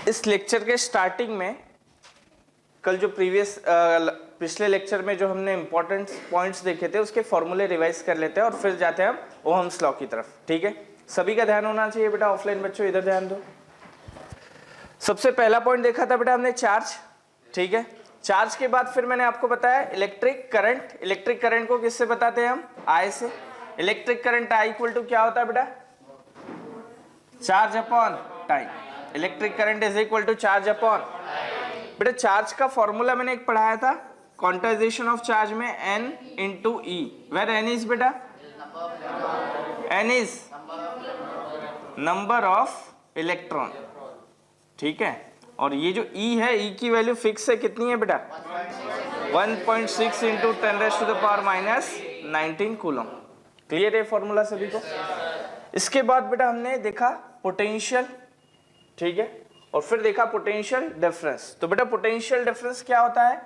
इस लेक्चर के स्टार्टिंग में कल जो पिछले लेक्चर में जो हमने इंपॉर्टेंट पॉइंट्स देखे थे उसके फॉर्मूले रिवाइज कर लेते हैं और फिर जाते हैं हम ओहम्स लॉ की तरफ। ठीक है, सभी का ध्यान होना चाहिए बेटा। ऑफलाइन बच्चों इधर ध्यान दो। सबसे पहला पॉइंट देखा था बेटा हमने चार्ज। ठीक है, चार्ज के बाद फिर मैंने आपको बताया इलेक्ट्रिक करंट। इलेक्ट्रिक करंट को किससे बताते हैं हम? आई से। Electric current I equal to क्या होता है बेटा? Charge upon time. Electric current is equal to charge upon. बेटा चार्ज का फॉर्मूला मैंने एक पढ़ाया था क्वांटाइजेशन ऑफ चार्ज में, n into e, where n is बेटा, n is number of electron. ठीक है, और ये जो E है, E की वैल्यू फिक्स है, कितनी है बेटा? 1.6 इंटू 10⁻⁻19 कूलम। क्लियर है फॉर्मूला सभी को? इसके बाद बेटा हमने देखा पोटेंशियल। ठीक है, और फिर देखा पोटेंशियल डिफरेंस। तो बेटा पोटेंशियल डिफरेंस क्या होता है?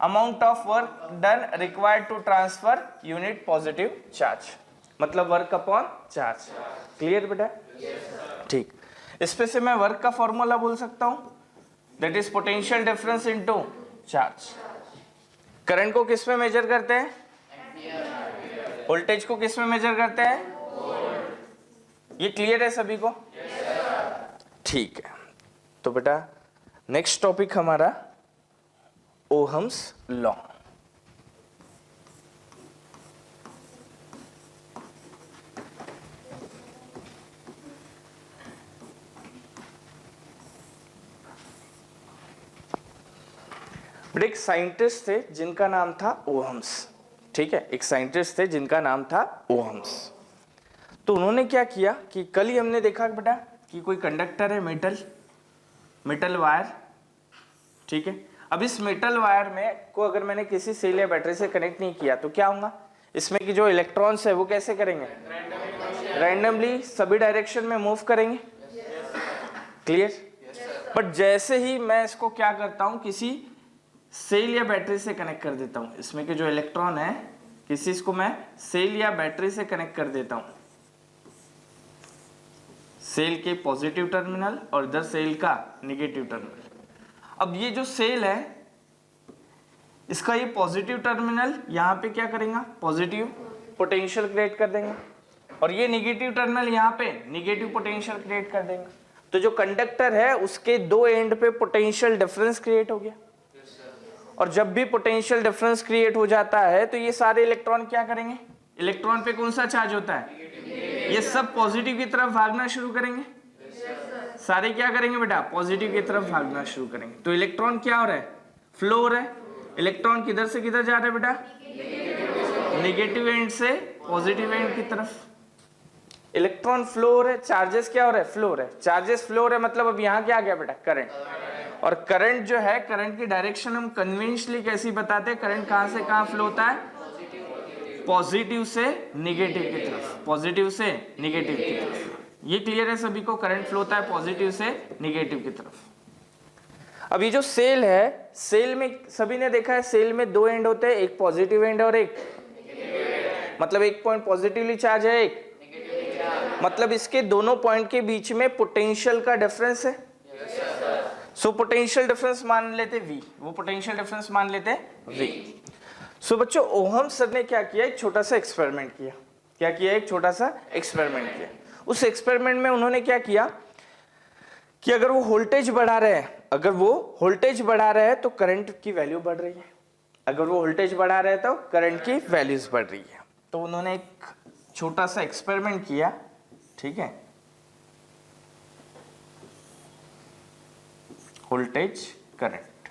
Amount of work done required to transfer unit positive charge, मतलब वर्क अपॉन चार्ज। क्लियर बेटा? ठीक, इस पे से मैं वर्क का फॉर्मूला बोल सकता हूं, that is potential difference into charge. Current को किस में मेजर करते हैं? वोल्टेज को किस में मेजर करते हैं? ये क्लियर है सभी को? ठीक है, तो बेटा नेक्स्ट टॉपिक हमारा ओहम्स लॉ। बेटा एक साइंटिस्ट थे जिनका नाम था ओहम्स। ठीक है, एक साइंटिस्ट थे जिनका नाम था ओहम्स। तो उन्होंने क्या किया कि कल ही हमने देखा बेटा कि कोई कंडक्टर है, मेटल वायर। ठीक है, अब इस मेटल वायर में को अगर मैंने किसी सेल या बैटरी से कनेक्ट नहीं किया तो क्या होगा? इसमें की जो इलेक्ट्रॉन्स है वो कैसे करेंगे? रैंडमली सभी डायरेक्शन में मूव करेंगे। क्लियर? बट जैसे ही मैं इसको क्या करता हूं, किसी सेल या बैटरी से कनेक्ट कर देता हूं, इसमें के जो इलेक्ट्रॉन है किसी इसको मैं सेल या बैटरी से कनेक्ट कर देता हूं, सेल के पॉजिटिव टर्मिनल और इधर सेल का नेगेटिव टर्मिनल। अब ये जो सेल है इसका ये पॉजिटिव टर्मिनल यहाँ पे क्या करेगा? पॉजिटिव पोटेंशियल क्रिएट कर देंगे, और ये नेगेटिव टर्मिनल यहाँ पे नेगेटिव पोटेंशियल क्रिएट कर देंगे। तो जो कंडक्टर है उसके दो एंड पे पोटेंशियल डिफरेंस क्रिएट हो गया, और जब भी पोटेंशियल डिफरेंस क्रिएट हो जाता है तो ये सारे इलेक्ट्रॉन क्या करेंगे? इलेक्ट्रॉन पे कौन सा चार्ज होता है? ये सब पॉजिटिव की तरफ भागना शुरू करेंगे। सारे क्या करेंगे बेटा? पॉजिटिव की तरफ भागना शुरू करेंगे। तो इलेक्ट्रॉन क्या हो रहा है? फ्लो हो रहा है। इलेक्ट्रॉन किधर से किधर जा रहा है बेटा? नेगेटिव एंड से पॉजिटिव एंड की तरफ इलेक्ट्रॉन फ्लो हो रहे। चार्जेस क्या हो रहे हैं? फ्लो हो रहे। चार्जेस फ्लो हो रहे मतलब अब यहाँ क्या आ गया बेटा? करंट। और करंट जो है, करंट की डायरेक्शन हम कन्वेंशनली कैसी बताते हैं? करंट कहां से कहां फ्लो होता है? पॉजिटिव से निगेटिव की तरफ, पॉजिटिव से निगेटिव की तरफ। ये क्लियर है सभी को? करंट फ्लो होता है पॉजिटिव से निगेटिव की तरफ। अब ये जो सेल है, सेल में सभी ने देखा है सेल में दो एंड होते हैं, एक पॉजिटिव एंड और एक मतलब एक पॉइंट पॉजिटिवली चार्ज है, एक मतलब इसके दोनों पॉइंट के बीच में पोटेंशियल का डिफरेंस है। सो पोटेंशियल डिफरेंस मान लेते V, वो पोटेंशियल डिफरेंस मान लेते V। सो बच्चों ओहम्स सर ने क्या किया? एक छोटा सा एक्सपेरिमेंट किया। क्या किया? एक छोटा सा एक्सपेरिमेंट किया। उस एक्सपेरिमेंट में उन्होंने क्या किया कि अगर वो वोल्टेज बढ़ा रहे हैं तो करंट की वैल्यू बढ़ रही है। अगर वो वोल्टेज बढ़ा रहे हैं तो करंट की वैल्यूज बढ़ रही है। तो उन्होंने एक छोटा सा एक्सपेरिमेंट किया। ठीक है, वोल्टेज करंट।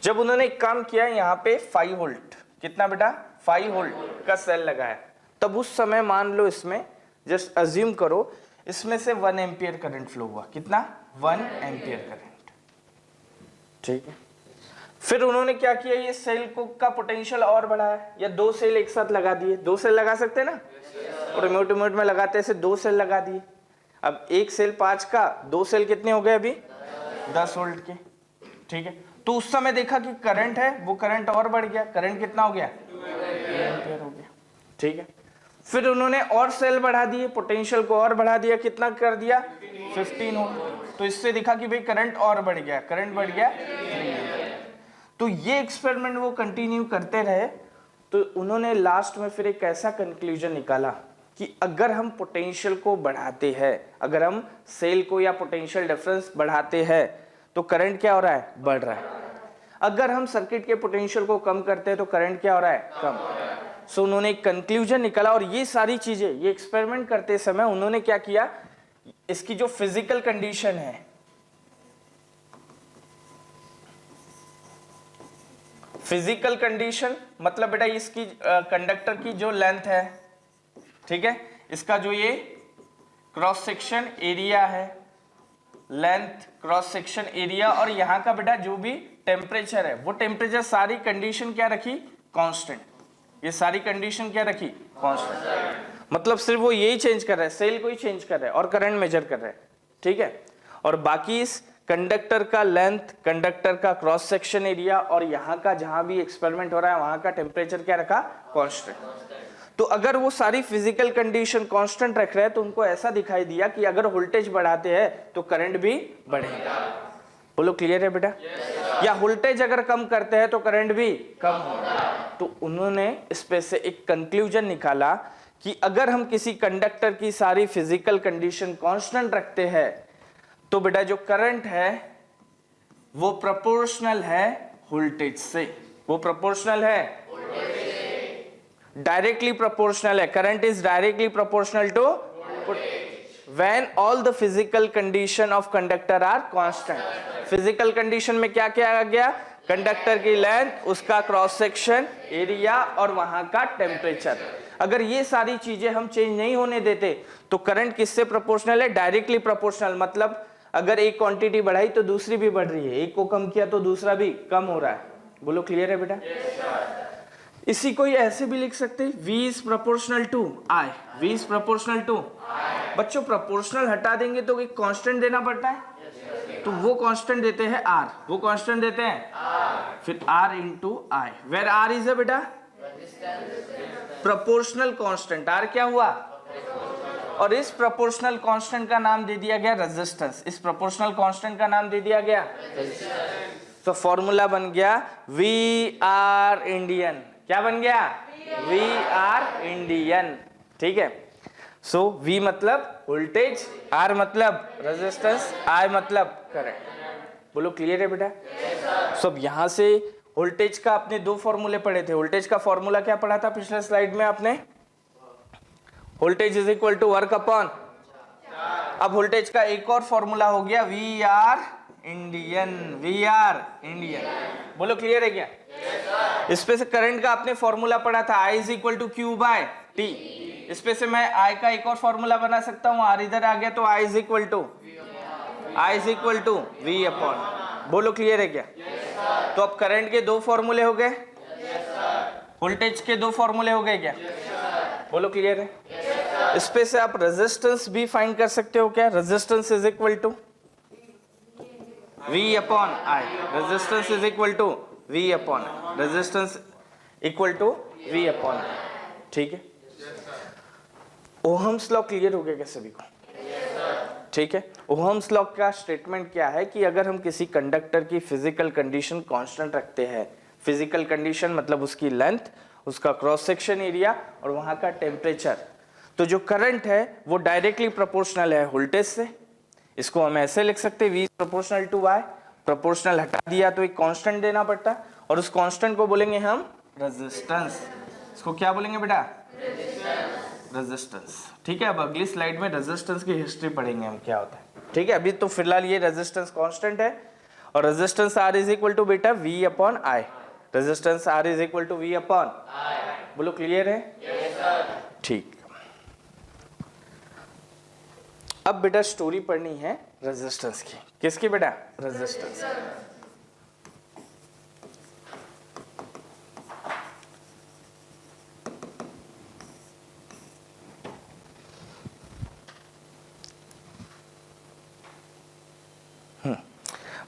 जब उन्होंने एक काम किया, यहाँ पे 5 वोल्ट, कितना बेटा? 5 वोल्ट का सेल लगाया, तब उस समय मान लो इसमें जस्ट अज्यूम करो इसमें से 1 एम्पियर करंट फ्लो हुआ। कितना? 1 एम्पियर करंट। ठीक है, फिर उन्होंने क्या किया? ये सेल को का पोटेंशियल और बढ़ाया, या दो सेल एक साथ लगा दिए। दो सेल लगा सकते हैं ना, और रिमोट में लगाते ऐसे दो सेल लगा दिए। अब एक सेल 5 का, दो सेल कितने हो गए अभी? 10 वोल्ट के। ठीक है, तो उस समय देखा कि करंट है, वो करंट और बढ़ गया। करंट कितना हो गया? 2 एम्पियर हो गया। ठीक है, फिर उन्होंने और सेल बढ़ा दिए, पोटेंशियल को और बढ़ा दिया, कितना कर दिया 15 ओम। तो इससे दिखा कि भाई करंट और बढ़ गया, करंट बढ़ गया। तो ये एक्सपेरिमेंट वो कंटिन्यू करते रहे। तो उन्होंने लास्ट में फिर एक ऐसा कंक्लूजन निकाला कि अगर हम पोटेंशियल को बढ़ाते हैं, अगर हम सेल को या पोटेंशियल डिफरेंस बढ़ाते हैं तो करंट क्या हो रहा है, बढ़ रहा है। अगर हम सर्किट के पोटेंशियल को कम करते हैं तो करंट क्या हो रहा है, कम। सो उन्होंने एक कंक्लूजन निकाला। और ये सारी चीजें, ये एक्सपेरिमेंट करते समय उन्होंने क्या किया, इसकी जो फिजिकल कंडीशन है, फिजिकल कंडीशन मतलब बेटा इसकी कंडक्टर की जो लेंथ है, ठीक है, इसका जो ये क्रॉस सेक्शन एरिया है, लेंथ क्रॉस सेक्शन एरिया, और यहां का बेटा जो भी टेम्परेचर है, वो टेम्परेचर सारी कंडीशन क्या रखी, कांस्टेंट। ये सारी कंडीशन क्या रखी, कांस्टेंट। मतलब सिर्फ वो यही चेंज कर रहा है, सेल को ही चेंज कर रहा है और करंट मेजर कर रहा है, ठीक है। और बाकी इस कंडक्टर का लेंथ, कंडक्टर का क्रॉस सेक्शन एरिया और यहाँ का जहां भी एक्सपेरिमेंट हो रहा है वहां का टेम्परेचर क्या रखा, कांस्टेंट। तो अगर वो सारी फिजिकल कंडीशन कांस्टेंट रख रहे हैं तो उनको ऐसा दिखाई दिया कि अगर वोल्टेज बढ़ाते हैं तो करंट भी बढ़ेगा। बोलो क्लियर है बेटा? या वोल्टेज अगर कम करते हैं तो करंट भी कम होगा। तो उन्होंने इस पे से एक कंक्लूजन निकाला कि अगर हम किसी कंडक्टर की सारी फिजिकल कंडीशन कांस्टेंट रखते हैं तो बेटा जो करंट है वो प्रोपोर्शनल है वोल्टेज से। वो प्रोपोर्शनल है, डायरेक्टली प्रोपोर्शनल है। Current is directly proportional to when all the physical condition of conductor are constant. Physical condition में क्या क्या आ गया, कंडक्टर की लेंथ, उसका क्रॉस सेक्शन एरिया और वहां का टेम्परेचर। अगर ये सारी चीजें हम चेंज नहीं होने देते तो करंट किससे प्रोपोर्शनल है, डायरेक्टली प्रोपोर्शनल। मतलब अगर एक क्वांटिटी बढ़ाई तो दूसरी भी बढ़ रही है, एक को कम किया तो दूसरा भी कम हो रहा है। बोलो क्लियर है बेटा? इसी को ही ऐसे भी लिख सकते हैं, V is proportional to I, V is proportional to। बच्चों प्रोपोर्शनल हटा देंगे तो एक कांस्टेंट देना पड़ता है, तो वो कांस्टेंट देते हैं R, वो कांस्टेंट देते हैं फिर R into I, where R is है बेटा प्रोपोर्शनल कांस्टेंट। R क्या हुआ, और इस प्रोपोर्शनल कांस्टेंट का नाम दे दिया गया रेजिस्टेंस। इस प्रोपोर्शनल कांस्टेंट का नाम दे दिया गया, तो फॉर्मूला बन गया वी आर इंडियन। क्या बन गया, वी आर इंडियन, ठीक है। सो V मतलब वोल्टेज, R मतलब रेजिस्टेंस, I मतलब करंट। बोलो क्लियर है बेटा? सब यहां से वोल्टेज का आपने दो फॉर्मूले पढ़े थे। वोल्टेज का फॉर्मूला क्या पढ़ा था पिछले स्लाइड में आपने, voltage is equal to work upon. अब वोल्टेज का एक और फॉर्मूला हो गया we are Indian, we are Indian. बोलो क्लियर है क्या? इस पे से करंट का आपने फॉर्मूला पढ़ा था I is equal to Q by T. इस पे से मैं I का एक और फॉर्मूला बना सकता हूँ, R इधर आ गया तो I is equal to V upon. बोलो क्लियर है क्या? तो अब करंट के दो फॉर्मूले हो गए, वोल्टेज के दो फॉर्मूले हो गए क्या? बोलो क्लियर है? इस पे से आप रेजिस्टेंस भी फाइंड कर सकते हो क्या? Resistance is equal to V upon I, resistance is equal to V upon, resistance equal to V upon, ठीक है। ओहम्स लॉ क्लियर हो गया क्या सभी को? ठीक है। ओहम्स लॉ का स्टेटमेंट क्या है कि अगर हम किसी कंडक्टर की फिजिकल कंडीशन कांस्टेंट रखते हैं, फिजिकल कंडीशन मतलब उसकी लेंथ, उसका क्रॉस सेक्शन एरिया और वहां का टेम्परेचर, तो जो करंट है वो डायरेक्टली प्रोपोर्शनल है वोल्टेज से। इसको हम ऐसे लिख सकते हैं V proportional to Y। Proportional हटा दिया तो एक कांस्टेंट देना पड़ता और उस कांस्टेंट को बोलेंगे हम रेजिस्टेंस। इसको क्या बोलेंगे बेटा? रेजिस्टेंस, ठीक है। अब अगली स्लाइड में रेजिस्टेंस की हिस्ट्री पढ़ेंगे हम क्या होता है, ठीक है। अभी तो फिलहाल ये रेजिस्टेंस कांस्टेंट है और resistance R is equal to बेटा V upon I। Resistance R is equal to V upon I। बोलो क्लियर है? ठीक। अब बेटा स्टोरी पढ़नी है रेजिस्टेंस की। किसकी बेटा? रेजिस्टेंस।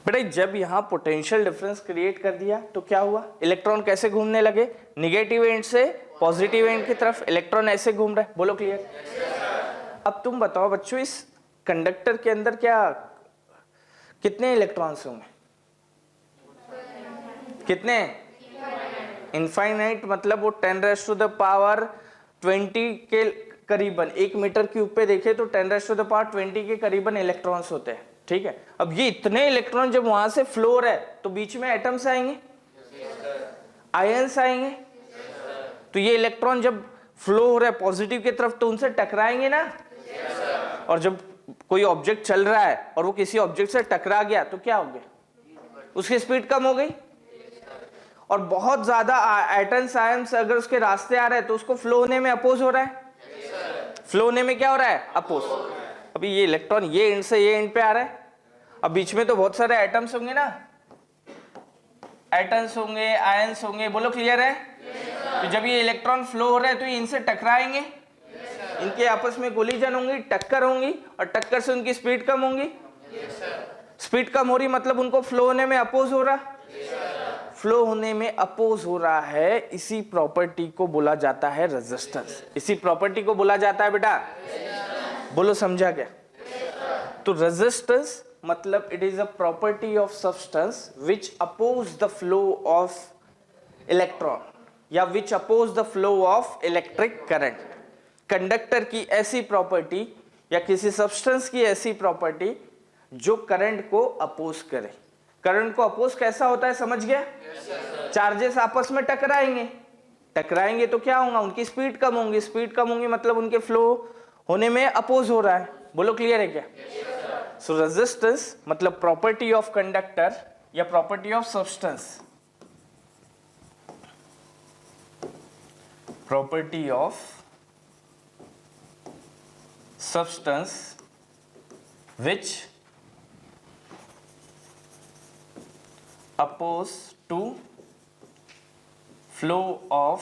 बेटा जब यहाँ पोटेंशियल डिफरेंस क्रिएट कर दिया तो क्या हुआ, इलेक्ट्रॉन कैसे घूमने लगे, निगेटिव एंड से पॉजिटिव एंड की तरफ इलेक्ट्रॉन ऐसे घूम रहे, बोलो क्लियर। अब तुम बताओ बच्चों इस कंडक्टर के अंदर क्या कितने इलेक्ट्रॉन्स होंगे, कितने, इनफाइनाइट, मतलब वो 10⁻20 के करीबन, 1 मीटर क्यूब पे देखे तो 10⁻20 के करीबन इलेक्ट्रॉन्स होते हैं, ठीक है। अब ये इतने इलेक्ट्रॉन जब वहां से फ्लो हो रहा है तो बीच में एटम्स आएंगे, आयंस आएंगे, तो ये इलेक्ट्रॉन जब फ्लो हो रहा है पॉजिटिव की तरफ तो उनसे टकराएंगे ना, और जब कोई ऑब्जेक्ट चल रहा है और वो किसी ऑब्जेक्ट से टकरा गया तो क्या हो गया, उसकी स्पीड कम हो गई, और बहुत ज्यादा एटम्स आयंस अगर उसके रास्ते आ रहे हैं तो उसको फ्लो होने में अपोज हो रहा है, फ्लो होने में क्या हो रहा है, अपोज। अभी ये इलेक्ट्रॉन ये एंड से ये एंड पे आ रहा है, अब बीच में तो बहुत सारे एटम्स होंगे ना, एटम्स होंगे, आयंस होंगे, बोलो क्लियर है। तो जब ये इलेक्ट्रॉन फ्लो हो रहा है तो ये इनसे टकराएंगे, इनके आपस में कोलिजन होंगी, टक्कर होंगी, और टक्कर से उनकी स्पीड कम होंगी, स्पीड कम हो रही मतलब उनको फ्लो होने में अपोज हो रहा, फ्लो होने में अपोज हो रहा है, इसी प्रॉपर्टी को बोला जाता है रेजिस्टेंस, इसी प्रॉपर्टी को बोला जाता है बेटा, बोलो समझा क्या। तो रेजिस्टेंस मतलब it is a property of substance which oppose the flow of electron या which oppose the flow of electric current. Conductor की ऐसी प्रॉपर्टी या किसी सब्सटेंस की ऐसी प्रॉपर्टी जो करंट को अपोज करे। करंट को अपोज कैसा होता है समझ गया, चार्जेस आपस में टकराएंगे, टकराएंगे तो क्या होगा, उनकी स्पीड कम होंगी, स्पीड कम होंगी मतलब उनके फ्लो होने में अपोज हो रहा है, बोलो क्लियर है क्या। सो रेजिस्टेंस मतलब प्रॉपर्टी ऑफ कंडक्टर या property of substance, property of substance which oppose to flow of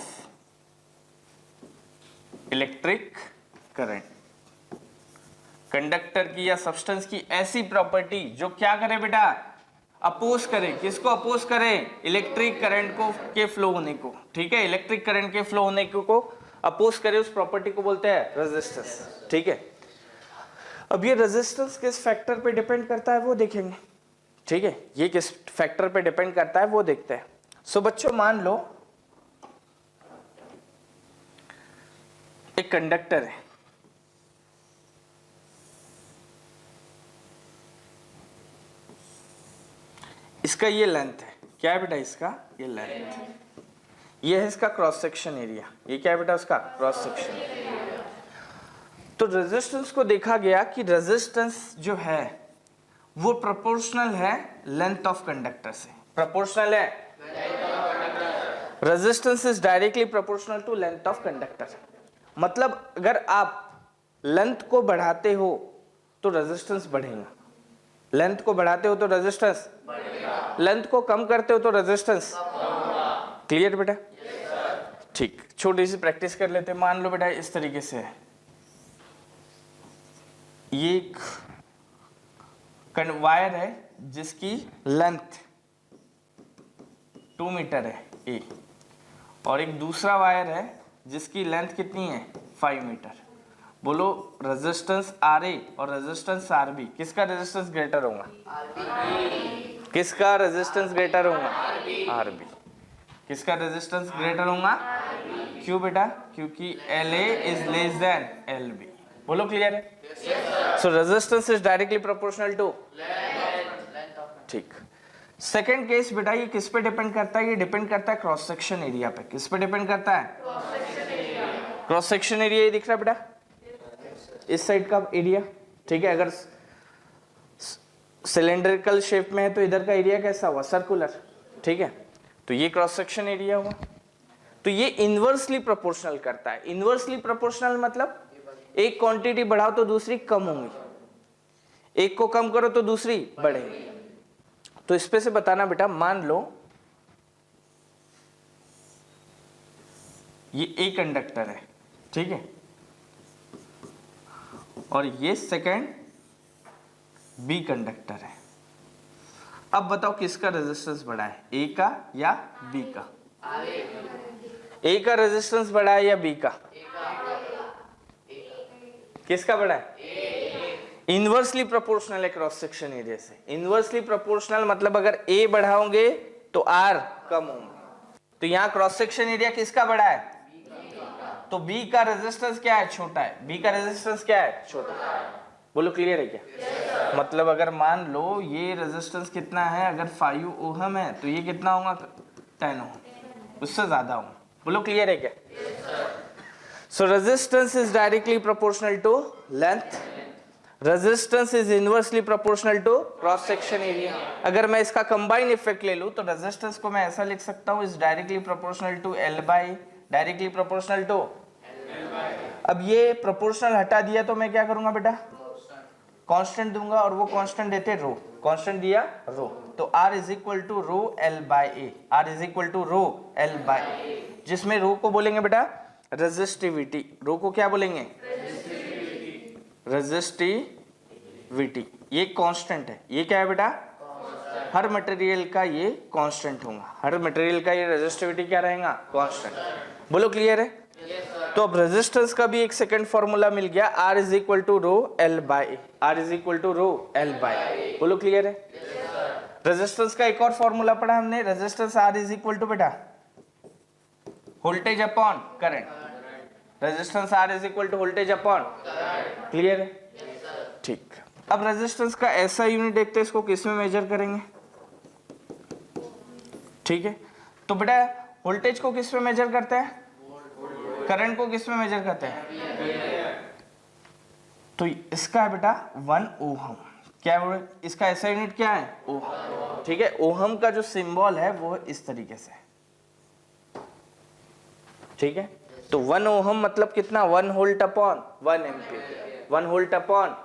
electric current. Conductor की या सब्सटेंस की ऐसी प्रॉपर्टी जो क्या करे बेटा, अपोज करे, किसको अपोज करे, इलेक्ट्रिक करंट को के फ्लो होने को, ठीक है, इलेक्ट्रिक करंट के फ्लो होने को अपोज करे, उस प्रॉपर्टी को बोलते हैं रेजिस्टेंस, ठीक है। अब ये रेजिस्टेंस किस फैक्टर पे डिपेंड करता है वो देखेंगे, ठीक है, ये किस फैक्टर पे डिपेंड करता है वो देखते हैं। सो बच्चों मान लो एक कंडक्टर है, इसका ये लेंथ है, क्या है बेटा इसका, ये लेंथ, ये है इसका क्रॉस सेक्शन एरिया, ये क्या है बेटा उसका क्रॉस सेक्शन एरिया। तो रेजिस्टेंस को देखा गया कि रेजिस्टेंस जो है वो प्रोपोर्शनल है लेंथ ऑफ कंडक्टर से, प्रोपोर्शनल है, resistance is directly proportional to length of conductor. मतलब अगर आप लेंथ को बढ़ाते हो तो रेजिस्टेंस बढ़ेगा, लेंथ को बढ़ाते हो तो रेजिस्टेंस बढ़ेगा, लेंथ को कम करते हो तो रेजिस्टेंस, क्लियर बेटा, ठीक। छोटी सी प्रैक्टिस कर लेते हैं, मान लो बेटा इस तरीके से है, ये एक वायर है जिसकी लेंथ 2 मीटर है ए, और एक दूसरा वायर है जिसकी लेंथ कितनी है 5 मीटर। बोलो रेजिस्टेंस आर ए और रेजिस्टेंस आर बी, किसका रेजिस्टेंस ग्रेटर होगा, किसका रेजिस्टेंस ग्रेटर होगा, आर बी, किसका रेजिस्टेंस ग्रेटर होगा, क्यों बेटा, क्योंकि L A is less than L B, बोलो क्लियर है। So resistance is directly proportional to, ठीक। सेकेंड केस बेटा ये किस पे डिपेंड करता है, ये डिपेंड करता है क्रॉस सेक्शन एरिया पे, किस पे डिपेंड करता है, क्रॉस सेक्शन एरिया, ये दिख रहा है बेटा इस साइड का एरिया, ठीक है, अगर सिलेंड्रिकल शेप में है तो इधर का एरिया कैसा हुआ, सर्कुलर, ठीक है, तो ये क्रॉस सेक्शन एरिया हुआ। तो ये इनवर्सली प्रोपोर्शनल करता है, इनवर्सली प्रोपोर्शनल मतलब एक क्वांटिटी बढ़ाओ तो दूसरी कम होंगी, एक को कम करो तो दूसरी बढ़ेगी। तो इस पे से बताना बेटा, मान लो ये ए कंडक्टर है, ठीक है, और ये सेकंड बी कंडक्टर है। अब बताओ किसका रेजिस्टेंस बढ़ा है, ए का या बी का? ए का रेजिस्टेंस बढ़ा है या बी का? किसका बढ़ा है? इनवर्सली प्रोपोर्शनल है क्रॉस सेक्शन एरिया से। इनवर्सली प्रोपोर्शनल मतलब अगर ए बढ़ाओगे तो आर कम होंगे। तो यहाँ क्रॉस सेक्शन एरिया किसका बढ़ा है? तो बी का रेजिस्टेंस क्या है? छोटा है। बी का रेजिस्टेंस क्या है? छोटा। बोलो क्लियर है क्या? मतलब अगर मान लो ये रेजिस्टेंस कितना है, अगर 5 ओहम है तो ये कितना होगा? 10 ओहम, उससे ज्यादा होगा। बोलो क्लियर है क्या? So resistance is directly proportional to length, resistance is inversely proportional to cross section area. अगर मैं इसका कंबाइन इफेक्ट ले लूं तो रेजिस्टेंस को मैं ऐसा लिख सकता हूं, is directly proportional to L by, directly proportional to. अब ये प्रोपोर्शनल हटा दिया तो मैं क्या करूंगा बेटा? कांस्टेंट दूंगा, और वो कांस्टेंट देते रो, कांस्टेंट दिया रो, तो R is equal to rho L by A, R is equal to rho L by A, जिसमें रो को बोलेंगे बेटा रेजिस्टिविटी। रो को क्या बोलेंगे? रेजिस्टिविटी। ये कांस्टेंट है, ये क्या है बेटा? हर मटेरियल का ये कांस्टेंट होगा, हर मटेरियल का ये रेजिस्टिविटी क्या रहेगा? कांस्टेंट। बोलो क्लियर है? तो अब रेजिस्टेंस का भी एक सेकंड फॉर्मूला मिल गया, R is equal to rho L by, R is equal to rho L by. बोलो क्लियर है? रेजिस्टेंस का एक और फॉर्मूला पढ़ा हमने, resistance R is equal to बेटा voltage upon current, resistance R is equal to voltage upon. Clear है? ठीक। अब रेजिस्टेंस का ऐसा यूनिट देखते हैं, इसको किस में मेजर करेंगे? ठीक है, तो बेटा वोल्टेज को किस में मेजर करते हैं? करंट को किस में मेजर करते हैं? तो इसका है बेटा 1 ओहम। क्या है इसका ऐसा यूनिट क्या है? ओहम। ठीक है, ओहम का जो सिंबल है वो इस तरीके से। ठीक है, तो 1 ओहम मतलब कितना? 1 volt upon 1 ampere. 1 volt upon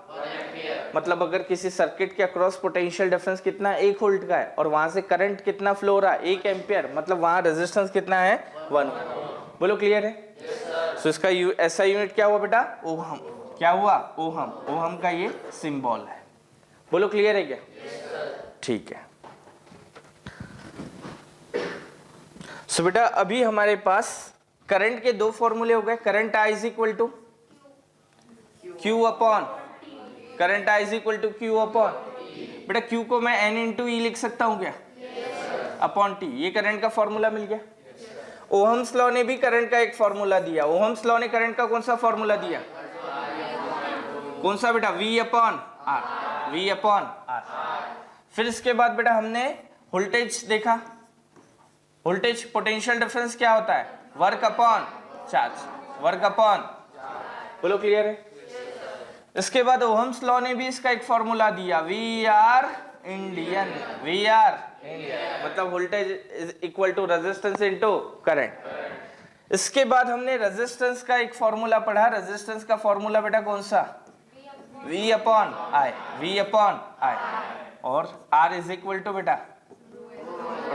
मतलब अगर किसी सर्किट के अक्रॉस पोटेंशियल डिफरेंस कितना? 1 वोल्ट का है, और वहां से करंट कितना फ्लो हो रहा है? 1 एम्पियर, मतलब वहां रेजिस्टेंस कितना है? 1। बोलो क्लियर है? तो इसका ऐसा यूनिट क्या हुआ बेटा? ओहम। क्या हुआ? ओहम। ओहम का ये सिंबल है। बोलो क्लियर है क्या? ठीक है। सो बेटा अभी हमारे पास करंट के दो फॉर्मूले हो गए। Current I is equal to Q upon, current I is equal to Q upon, बेटा Q को मैं N इंटू E लिख सकता हूं क्या? Upon T। ये करंट का फॉर्मूला मिल गया। ओहम्स लॉ ने भी करंट का एक फॉर्मूला दिया। ओहम्स लॉ ने करंट का कौन सा फॉर्मूला दिया? कौन सा बेटा? V upon R, V upon R। फिर इसके बाद बेटा हमने वोल्टेज देखा। वोल्टेज पोटेंशियल डिफरेंस क्या होता है? Work upon charge, work upon. बोलो क्लियर है? इसके बाद ओहम्स लॉ ने भी इसका एक फॉर्मूला दिया, we are Indian, we are Indian, मतलब voltage is equal to resistance into current. इसके बाद हमने रेजिस्टेंस का एक फॉर्मूला पढ़ा। रेजिस्टेंस का फॉर्मूला बेटा कौन सा? V upon I, V upon I, और R इज इक्वल टू बेटा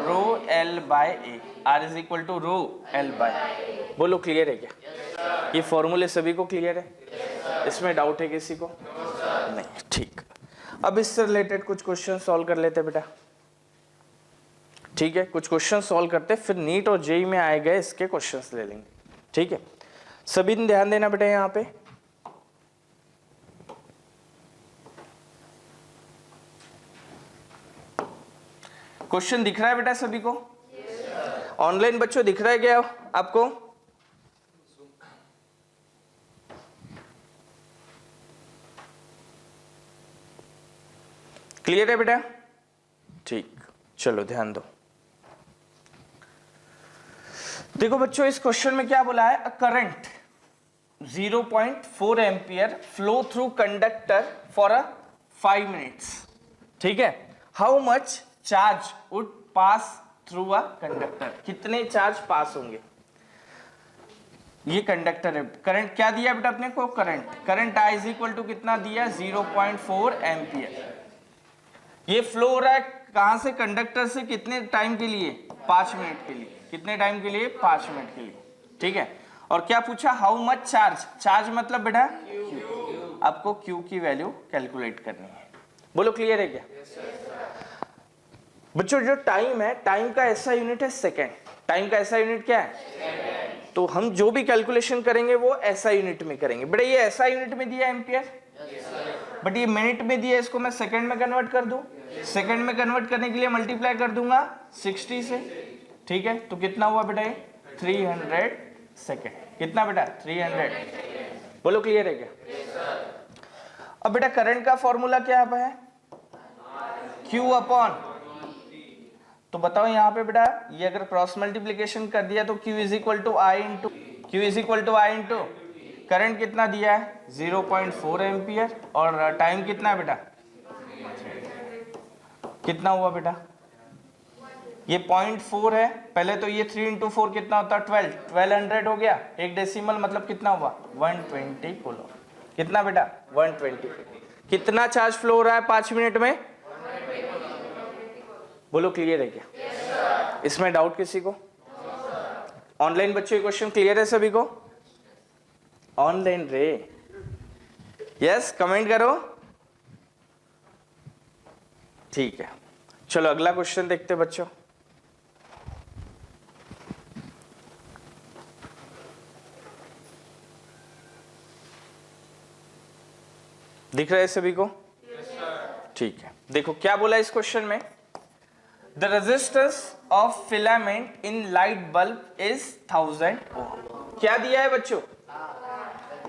rho L by A, R is equal to rho L by A। बोलो क्लियर है क्या? ये फॉर्मूले सभी को क्लियर है? इसमें डाउट है किसी को? नहीं। ठीक, अब इससे रिलेटेड कुछ क्वेश्चन सॉल्व कर लेते बेटा। ठीक है, कुछ क्वेश्चन सॉल्व करते, फिर नीट और जेई में आए गए इसके क्वेश्चंस ले लेंगे। ठीक है, सभी ने ध्यान देना बेटा। यहाँ पे क्वेश्चन दिख रहा है बेटा सभी को? ऑनलाइन बच्चों दिख रहा है क्या आपको? क्लियर है बेटा? ठीक, चलो ध्यान दो। देखो बच्चों, इस क्वेश्चन में क्या बोला है? A current 0.4 ampere flow through conductor for a 5 minutes. ठीक है, how much charge would pass through a conductor? कितने चार्ज पास होंगे? ये कंडक्टर है। करंट क्या दिया बेटा अपने को? Current I is equal to कितना दिया? 0.4 एम्पियर। ये फ्लो हो रहा है कहां से? कंडक्टर से। कितने टाइम के लिए? 5 मिनट के लिए। कितने टाइम के लिए? 5 मिनट के लिए। ठीक है, और क्या पूछा? How much charge? चार्ज मतलब बेटा Q। आपको Q की वैल्यू कैलकुलेट करनी है। बोलो क्लियर है क्या? बच्चों जो टाइम है, टाइम का ऐसा यूनिट है सेकेंड। टाइम का ऐसा यूनिट क्या है? तो हम जो भी कैलकुलेशन करेंगे वो ऐसा यूनिट में करेंगे। बेटा ये ऐसा यूनिट में दिया एम्पियर, बट ये मिनट में दिया, इसको मैं सेकंड में कन्वर्ट कर दूं। सेकंड में कन्वर्ट करने के लिए मल्टीप्लाई कर दूंगा 60 से, ठीक है। तो कितना हुआ बेटा ये 300 सेकेंड। कितना बेटा 300। बोलो क्लियर है क्या? अब बेटा करंट का फॉर्मूला क्या है? Q अपॉन, तो बताओ यहाँ पे बेटा ये अगर क्रॉस मल्टीप्लीकेशन कर दिया तो Q is equal to I into current कितना दिया है 0.4 एम्पियर और टाइम कितना है बेटा, कितना हुआ बेटा, ये 0.4 है। पहले तो ये 3 इंटू 4 कितना होता है 1200 हो गया। एक डेसिमल मतलब कितना हुआ 120 कूलम। कितना बेटा 120। कितना चार्ज फ्लो हो रहा है 5 मिनट में? बोलो क्लियर है क्या? इसमें डाउट किसी को? ऑनलाइन बच्चों क्वेश्चन क्लियर है सभी को? ऑनलाइन रे, यस कमेंट करो। ठीक है, चलो अगला क्वेश्चन देखते बच्चों। दिख रहा है सभी को? ठीक है, देखो क्या बोला इस क्वेश्चन में। The resistance of filament in light bulb is 1000 ओम। क्या दिया है बच्चों?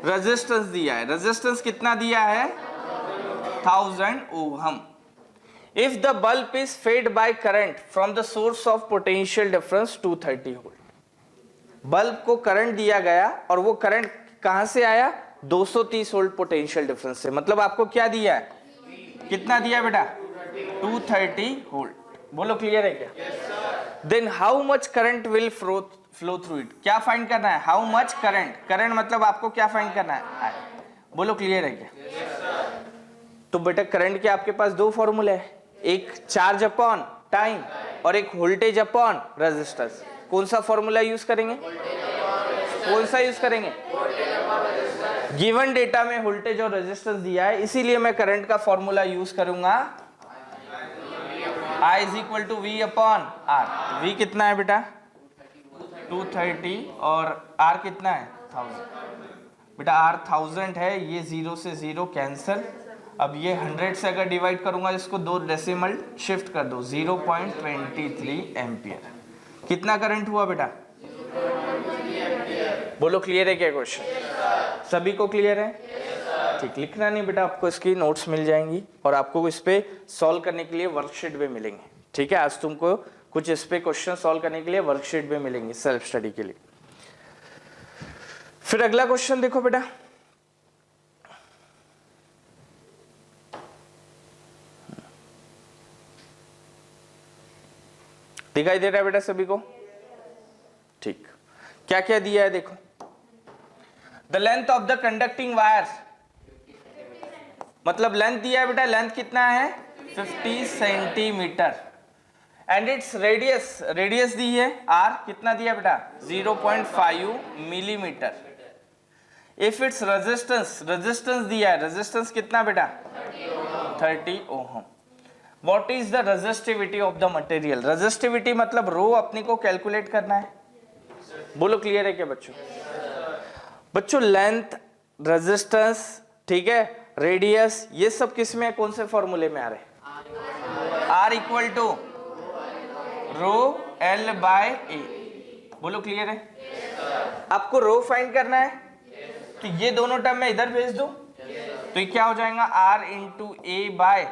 रेजिस्टेंस दिया है। रेजिस्टेंस कितना दिया है 1000 ohm. If the bulb is fed by current from the source of potential difference 230 volt. Bulb को करंट दिया गया और वो करंट कहां से आया 230 वोल्ट पोटेंशियल डिफरेंस से। मतलब आपको क्या दिया है, कितना दिया बेटा 230 वोल्ट। बोलो क्लियर है क्या? Then how much current will flow through it. क्या फाइंड करना है? How much current. करंट मतलब आपको क्या फाइंड करना है? बोलो क्लियर है क्या? तो बेटा करंट के आपके पास दो फॉर्मूले हैं, एक चार्ज अपॉन टाइम और एक वोल्टेज अपॉन रेजिस्टेंस। कौन सा फॉर्मूला यूज करेंगे? कौन सा यूज करेंगे? गिवन डेटा में वोल्टेज और रेजिस्टेंस दिया है, इसीलिए मैं करंट का फॉर्मूला यूज करूंगा I is equal to V upon R. V कितना है बेटा 230 और R कितना है 1000। बेटा R 1000 है, ये 0 से 0 कैंसिल। अब ये 100 से अगर डिवाइड करूंगा इसको 2 डेसिमल शिफ्ट कर दो 0.23 एम्पियर। कितना करंट हुआ बेटा? बोलो क्लियर है क्या क्वेश्चन? सभी को क्लियर है? ठीक, लिखना नहीं बेटा, आपको इसकी नोट्स मिल जाएंगी और आपको इस पे सॉल्व करने के लिए वर्कशीट भी मिलेंगे। ठीक है, आज तुमको कुछ इस पे क्वेश्चन सॉल्व करने के लिए वर्कशीट भी मिलेंगी सेल्फ स्टडी के लिए। फिर अगला क्वेश्चन देखो बेटा, दिखाई दे रहा है बेटा सभी को? ठीक, क्या क्या दिया है देखो। The length of the conducting wires, मतलब लेंथ दिया है बेटा, लेंथ कितना है 50 centimetre. And its radius, radius दी है r, कितना दिया बेटा 0.5 millimetre. If its resistance, resistance दिया है, रेजिस्टेंस कितना बेटा 30 ohm. What is the resistivity of the material. Resistivity मतलब रो अपने को कैलकुलेट करना है। बोलो क्लियर है क्या बच्चों? बच्चों लेंथ, रेजिस्टेंस, ठीक है, रेडियस, ये सब किस में, कौन से फॉर्मूले में आ रहे हैं? R equal to rho L by A। बोलो क्लियर है? आपको रो फाइंड करना है, तो ये दोनों टर्म में इधर भेज दो, तो ये क्या हो जाएगा R into A by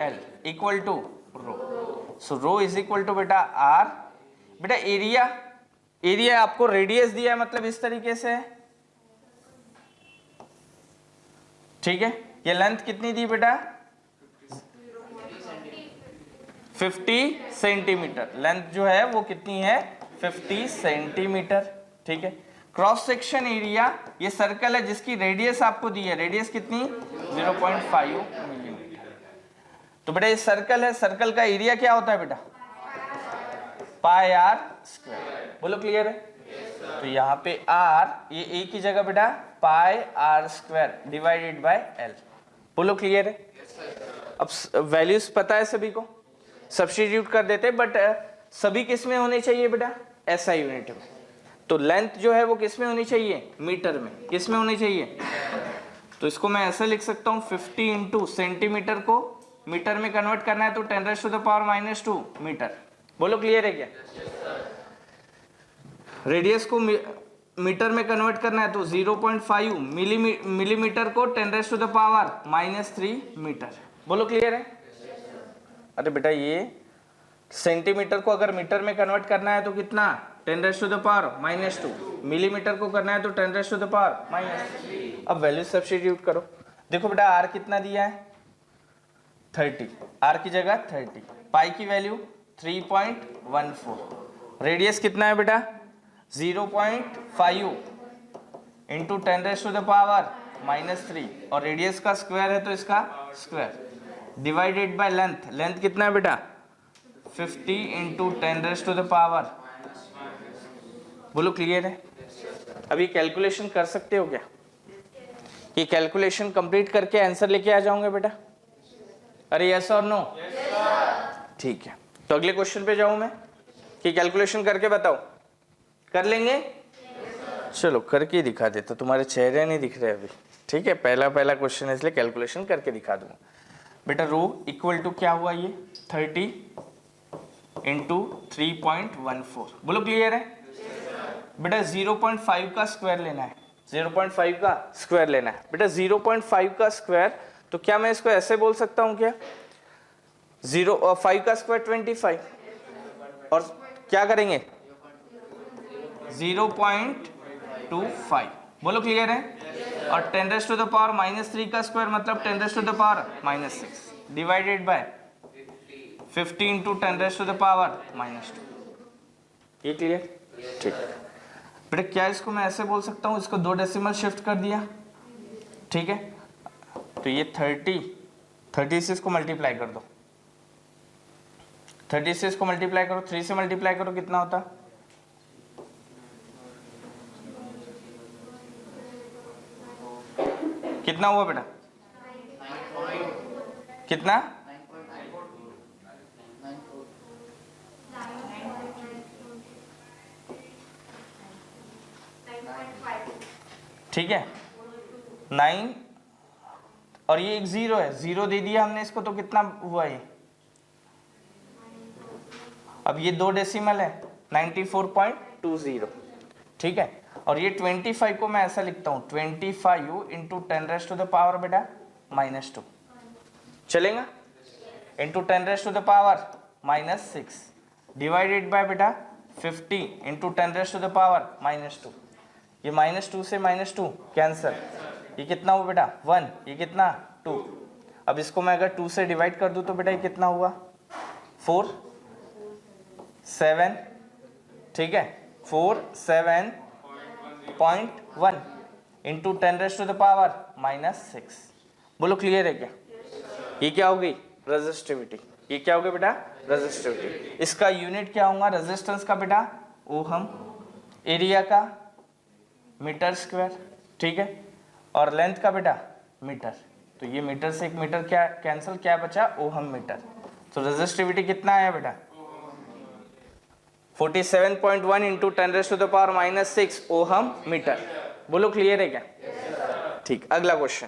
L equal to rho. So rho is equal to बेटा R। बेटा एरिया, एरिया आपको रेडियस दिया है, मतलब इस तरीके से है, ठीक है। ये लेंथ कितनी दी बेटा 50 सेंटीमीटर। लेंथ जो है वो कितनी है 50 सेंटीमीटर, ठीक है। क्रॉस सेक्शन एरिया, ये सर्कल है जिसकी रेडियस आपको दी है, रेडियस कितनी 0.5 मिलीमीटर। तो बेटा ये सर्कल है, सर्कल का एरिया क्या होता है बेटा पाई आर स्क्वायर। बोलो क्लियर है? तो यहाँ पे r, ये a की जगह बेटा pi R square divided by l। बोलो क्लियर है? अब वैल्यूज पता है सभी को? सब्स्टिट्यूट कर देते, बट सभी किस में होने चाहिए बेटा, एसआई यूनिट में। तो लेंथ जो है वो किस में होनी चाहिए, मीटर में। किस में होनी चाहिए, तो इसको मैं ऐसे लिख सकता हूँ 50 इंटू सेंटीमीटर को मीटर में कन्वर्ट करना है तो 10⁻⁻² मीटर। बोलो क्लियर है क्या। रेडियस को मीटर में कन्वर्ट करना है तो 0.5 मिलीमीटर को 10⁻³ मीटर। बोलो क्लियर है। अरे बेटा ये सेंटीमीटर को अगर मीटर में कन्वर्ट करना है तो कितना, 10⁻⁻², मिलीमीटर को करना है तो 10⁻⁻²। अब वैल्यू सब्स्टिट्यूट करो। देखो बेटा आर कितना दिया है 30, आर की जगह 30, पाई की वैल्यू 3.14, रेडियस कितना है बेटा 0.5 इंटू 10⁻⁻³ और रेडियस का स्क्वायर है तो इसका square divided by length. Length कितना है बेटा 50 इंटू 10⁻⁻। बोलो क्लियर है। अभी कैलकुलेशन कर सकते हो क्या, ये कैलकुलेशन कंप्लीट करके आंसर लेके आ जाओगे बेटा। अरे यस और नो, ठीक है। तो अगले क्वेश्चन पे जाऊं मैं कि कैलकुलेशन करके बताओ, कर लेंगे। चलो करके दिखा देता, तुम्हारे चेहरे नहीं दिख रहे अभी, ठीक है। पहला क्वेश्चन है इसलिए कैलकुलेशन करके दिखा दूंगा बेटा। रो इक्वल टू क्या हुआ ये 30 इंटू 3.14। बोलो क्लियर है बेटा। 0.5 का स्क्वायर लेना है, 0.5 का स्क्वायर लेना है बेटा। 0.5 का स्क्वायर तो क्या मैं इसको ऐसे बोल सकता हूं क्या, 5 का स्क्वायर 25 और क्या करेंगे 0.25। बोलो क्लियर है। और 10⁻³ का स्क्वायर मतलब 10⁻⁻6 डिवाइडेड बाय 50 इंटू 10⁻⁻²। ये क्लियर, ठीक बेटा। क्या इसको मैं ऐसे बोल सकता हूँ, इसको 2 डेसिमल शिफ्ट कर दिया, ठीक है। तो ये 30 से इसको मल्टीप्लाई कर दो, 30 से इसको मल्टीप्लाई करो, 3 से मल्टीप्लाई करो, कितना होता, कितना हुआ बेटा, कितना 9, ठीक है 9 और ये एक 0 है, 0 दे दिया हमने इसको तो कितना हुआ ये, अब ये 2 डेसिमल है 94.20, ठीक है। और ये 25 को मैं ऐसा लिखता हूं 25 इंटू 10⁻⁻ बेटा -2 चलेगा, इंटू 10⁻⁻6 डिवाइडेड बाय बेटा 50 इंटू 10⁻⁻2। ये -2 से -2 कैंसल, ये कितना हुआ बेटा 1, ये कितना 2। अब इसको मैं अगर 2 से डिवाइड कर दूं तो बेटा ये कितना हुआ 4 7, ठीक है 47.1 इंटू 10⁻⁻6। बोलो क्लियर है क्या। ये क्या हो गई रेजिस्टिविटी, ये क्या हो गया बेटा रेजिस्टिविटी। इसका यूनिट क्या होगा रेजिस्टेंस का बेटा ओहम, एरिया का मीटर स्क्वायर, ठीक है, और लेंथ का बेटा मीटर। तो ये मीटर से एक मीटर क्या कैंसिल, क्या बचा ओहम मीटर। तो रेजिस्टिविटी कितना आया बेटा 47.1 इंटू 10⁻⁻6 ओहम मीटर। बोलो क्लियर है क्या, ठीक। अगला क्वेश्चन,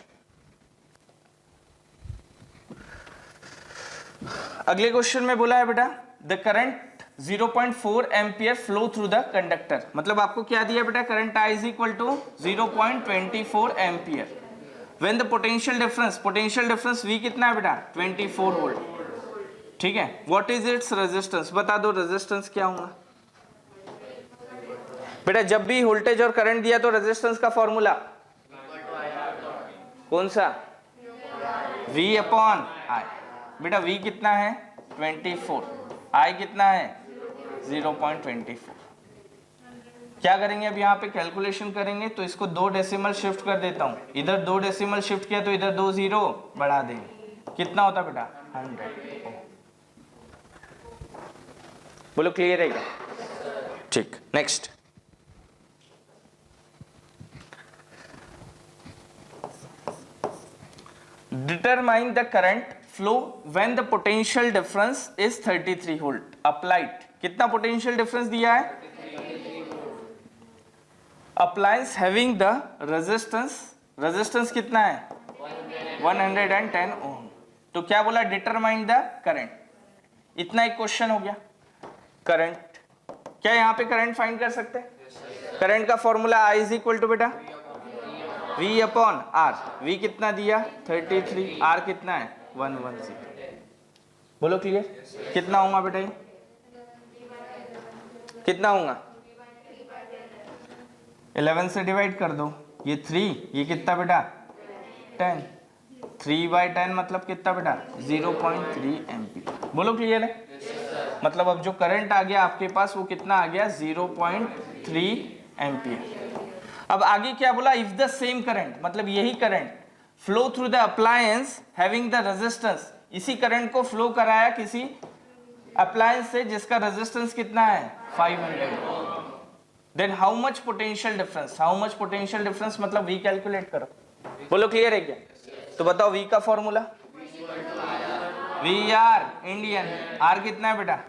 अगले क्वेश्चन में बोला है बेटा the current 0.4 ampere flow through the conductor. मतलब आपको क्या दिया बेटा, current I is equal to 0.24 ampere when the potential difference V कितना है बेटा 24 वोल्ट, ठीक है। व्हाट इज इट्स रेजिस्टेंस, बता दो रेजिस्टेंस क्या होगा बेटा। जब भी वोल्टेज और करंट दिया तो रेजिस्टेंस का फॉर्मूला कौन सा, V अपॉन I। बेटा V कितना है 24, I कितना है 0.24। क्या करेंगे अब यहाँ पे कैलकुलेशन करेंगे तो इसको 2 डेसिमल शिफ्ट कर देता हूँ, इधर 2 डेसिमल शिफ्ट किया तो इधर 2 0 बढ़ा देंगे, कितना होता बेटा 100। बोलो क्लियर है क्या, ठीक। Next, determine the current flow when the potential difference is 33 volt applied. कितना पोटेंशियल डिफरेंस दिया है? अप्लायंस हैविंग द रेजिस्टेंस कितना है? 110 ओम। तो क्या बोला? Determine the current. इतना एक क्वेश्चन हो गया। करंट, क्या यहाँ पे करंट फाइंड कर सकते हैं? करंट का formula I is equal to बेटा V अपॉन R। V कितना दिया? 33। R कितना है? 110। बोलो क्लियर? कितना होगा बेटा? ये कितना होगा? 11 से डिवाइड कर दो। ये 3, ये कितना बेटा? 10। 3/10 मतलब कितना बेटा? 0.3 एम्पीयर। बोलो क्लियर है? मतलब अब जो करंट आ गया आपके पास वो कितना आ गया? 0.3 एम्पीयर। अब आगे क्या बोला? इफ द सेम करंट, मतलब यही current flow through the appliance having the resistance, इसी करंट को फ्लो कराया किसी अप्लायंस से जिसका रेजिस्टेंस कितना है? 500। Then how much potential difference? How much potential difference मतलब V कैलकुलेट करो। बोलो क्लियर है क्या? तो बताओ V का फॉर्मूला। VR इंडियन, R कितना है बेटा?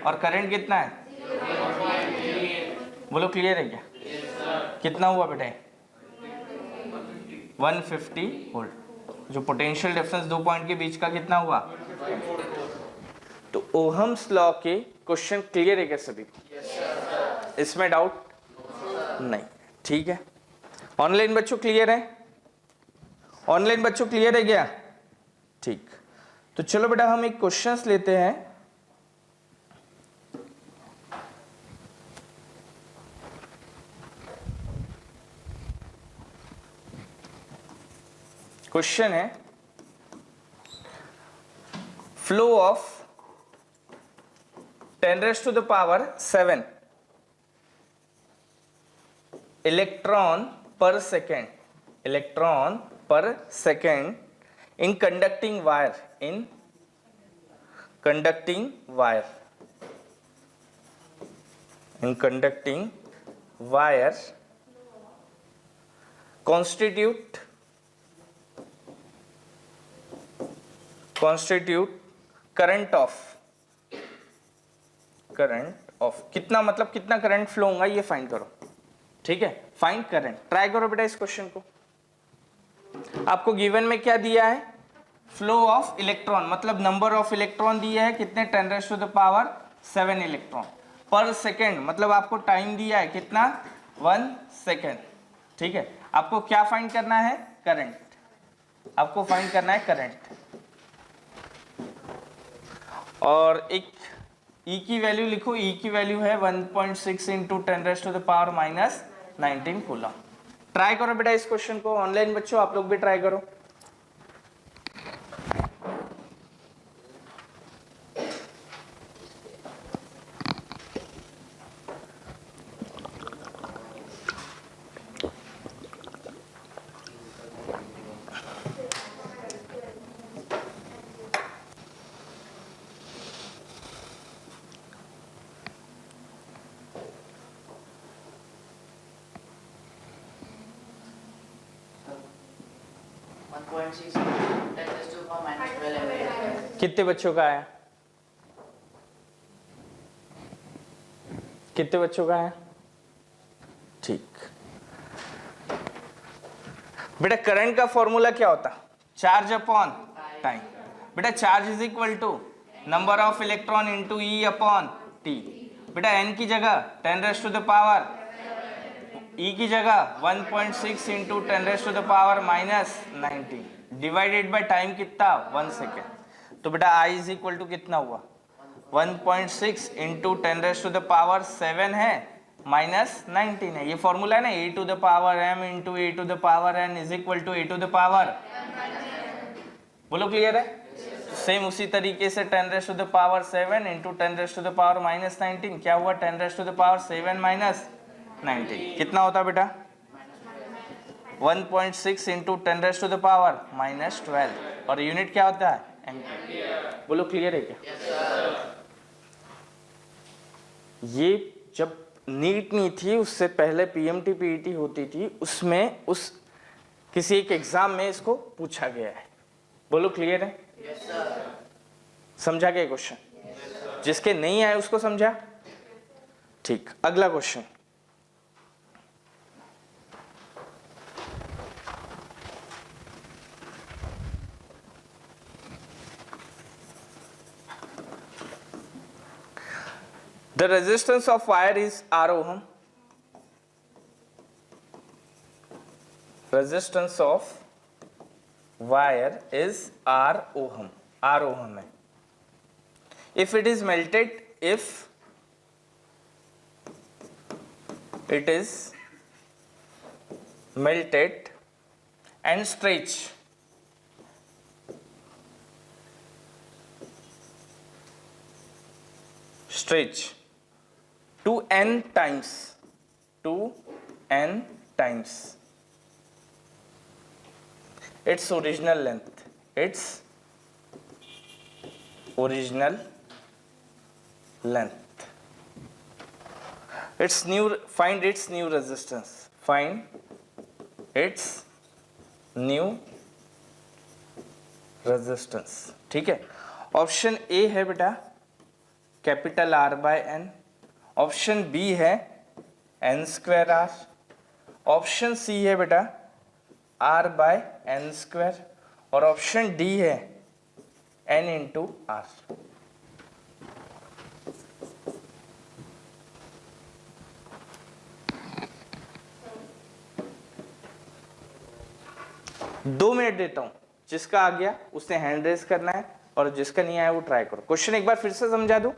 और करंट कितना है? बोलो क्लियर है क्या? कितना हुआ बेटा? 150 वोल्ट। जो पोटेंशियल डिफरेंस दो पॉइंट के बीच का कितना हुआ? तो ओहम्स लॉ के क्वेश्चन क्लियर है क्या सभी को? इसमें डाउट नहीं? ठीक है। ऑनलाइन बच्चों क्लियर है? ऑनलाइन बच्चों क्लियर है क्या? ठीक। तो चलो बेटा हम एक क्वेश्चंस लेते हैं। क्वेश्चन है फ्लो ऑफ 10⁻⁷ इलेक्ट्रॉन पर second in conducting wire constitute current of कितना, मतलब कितना करंट फ्लो होगा ये फाइंड करो। ठीक है, फाइंड करंट। ट्राई करो बेटा इस क्वेश्चन को। आपको गिवन में क्या दिया है? फ्लो ऑफ इलेक्ट्रॉन, मतलब नंबर ऑफ इलेक्ट्रॉन दिया है कितने? 10⁻⁷ इलेक्ट्रॉन पर सेकेंड, मतलब आपको टाइम दिया है कितना? 1 सेकेंड। ठीक है, आपको क्या फाइंड करना है? करंट। आपको फाइंड करना है करंट। और एक E की वैल्यू लिखो। E की वैल्यू है 1.6 इंटू 10⁻⁻19 कूलम। ट्राई करो बेटा इस क्वेश्चन को। ऑनलाइन बच्चों आप लोग भी ट्राई करो। कितने बच्चों का है? कितने बच्चों का है? ठीक बेटा, करंट का फॉर्मूला क्या होता? Charge upon time. बेटा charge is equal to number of electron into E upon T। बेटा n की जगह 10⁻⁻, E की जगह 1.6 इंटू 10⁻⁻19 डिवाइडेड बाय टाइम कितना? 1 सेकेंड। तो बेटा I इज इक्वल टू कितना हुआ? 1.6 इंटू 10⁻⁷ है -19 है। ये फॉर्मूला है ना, e⁻m into e⁻n is equal to e⁻। बोलो क्लियर है? सेम उसी तरीके से 10⁻⁷ इंटू 10⁻⁻19 क्या हुआ? 10⁻⁷ -19 कितना होता बेटा? 1.6 इंटू 10⁻⁻12। और यूनिट क्या होता है? एम्पीयर। बोलो क्लियर है क्या? ये जब नीट नहीं थी उससे पहले पीएमटी पीईटी होती थी, उसमें उस किसी एक एग्जाम में इसको पूछा गया है। बोलो क्लियर है? Yes sir. समझा क्या क्वेश्चन? जिसके नहीं आए उसको समझा? ठीक, अगला question. The resistance of wire is R ohm. Resistance of wire is R ohm. R ohm है. If it is melted, if it is melted and stretch to n times its original length, find its new resistance, ठीक है। Option A है बेटा capital R by N, option B है n square R, option C है बेटा R by n square और option D है n into R। दो मिनट देता हूं, जिसका आ गया उसने हैंड रेस करना है और जिसका नहीं आया वो ट्राई करो। क्वेश्चन एक बार फिर से समझा दूं,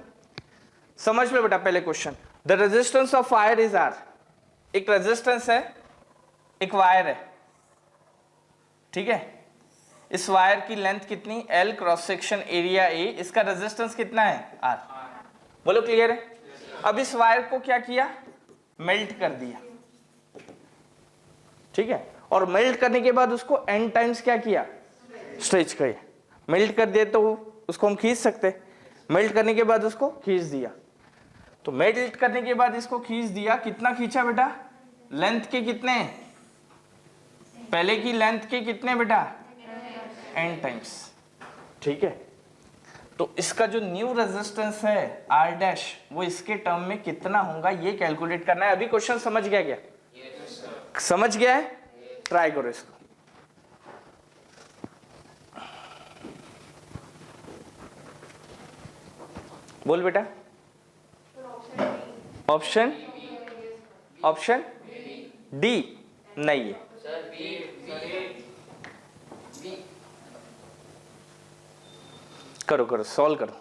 समझ लो बेटा। पहले question, the resistance of wire is R। एक रेजिस्टेंस है, एक वायर है, ठीक है। इस वायर की लेंथ कितनी L, cross section area A, इसका रेजिस्टेंस कितना है R। बोलो क्लियर है? अब इस वायर को क्या किया, मेल्ट कर दिया, ठीक है। और मेल्ट करने के बाद उसको n टाइम्स क्या किया, स्ट्रेच किया। मेल्ट कर दिया तो उसको हम खींच सकते, मेल्ट करने के बाद उसको खींच दिया। तो मेल्ट करने के बाद इसको खींच दिया, कितना खींचा बेटा, लेंथ के कितने, पहले की लेंथ के कितने बेटा, n टाइम्स, ठीक है। तो इसका जो न्यू रेजिस्टेंस है R डैश, वो इसके टर्म में कितना होगा ये कैलकुलेट करना है। अभी क्वेश्चन समझ गया क्या? समझ गया है? ट्राई करो इसको। बोल बेटा। ऑप्शन डी नहीं है, करो सॉल्व करो,